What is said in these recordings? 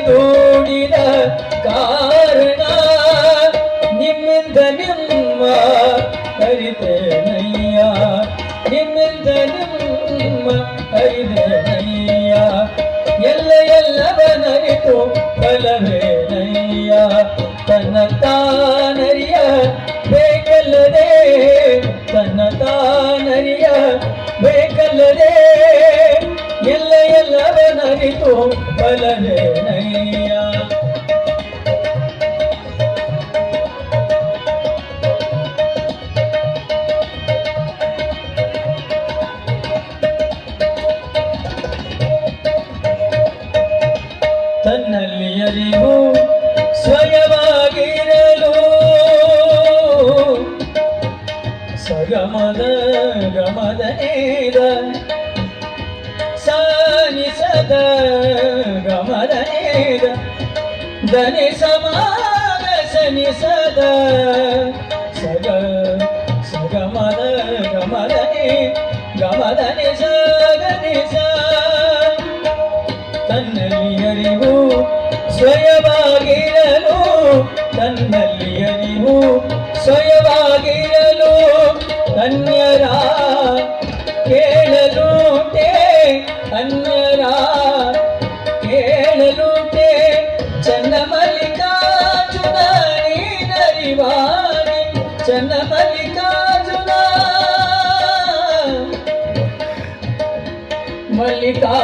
ದೂಡಿದ ಕಾರಣ ನಿಮ್ಮಿಂದ ನಿಮ್ಮ ಹರಿದೇನಯ್ಯ ನಿಮ್ಮಿಂದ ನಿಮ್ಮ ಹರಿದೇನಯ್ಯ ಎಲ್ಲವನರಿತು ಫಲವೇನಯ್ಯ ತನ್ನ ತಾನರಿಯ ಬೇಕಲ್ಲದೆ ತನ್ನ ತಾನರಿಯ ಬೇಕಲ್ಲದೆ ಎಲ್ಲವನರಿತು ಫಲವೇನಯ್ಯ ತನ್ನಲ್ಲಿ ಅರಿವು ಸ್ವಯವಾಗಿರಲು ಸಗಮದ ಗಮದನೇದ ಸಾನಿಸದ ಗಮದನೇದ ದನಿ ಸಮಾನ ಸನಿಸದ ಸಗಮದ ಗಮದನೆ ಗಮದನೆ ಸಗನಿಸ ತನ್ನಲ್ಲಿ ಅರಿವು ಸ್ವಯವಾಗಿರಲು ತನ್ನಲ್ಲಿ ಅರಿವು ಸ್ವಯವಾಗಿರಲು ಅನ್ಯರ ಕೇಳಲೂಟೆ ಅನ್ಯರ ಕೇಳಲೂಟೆ ಚನ್ನಮಲ್ಲಿಕಾರ್ಜುನ ನೀನರಿವಾಗಿ ಚನ್ನಮಲ್ಲಿಕಾರ್ಜುನ ಮಲ್ಲಿಕಾ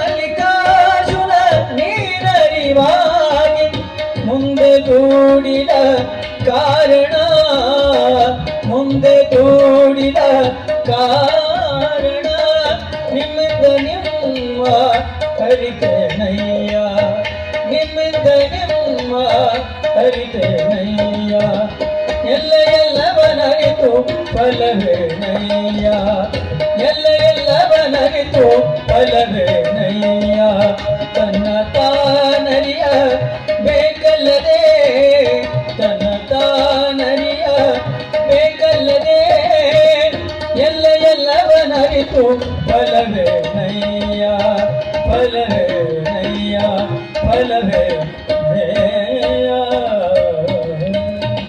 ಚನ್ನಮಲ್ಲಿಕಾರ್ಜುನ ನೀನರಿವಾಗಿ ಮುಂದೆ ದೂಡಿದ ಕಾರಣ ಮುಂದೆ ದೂಡಿದ ಕಾರಣ ನಿಮ್ಮಿಂದ ನಿಮ್ಮ ಹರಿದೇನಯ್ಯ ನಿಮ್ಮಿಂದ ನಿಮ್ಮ ಹರಿದೇನಯ್ಯ ಎಲ್ಲವನರಿತು ಫಲವೇನಯ್ಯ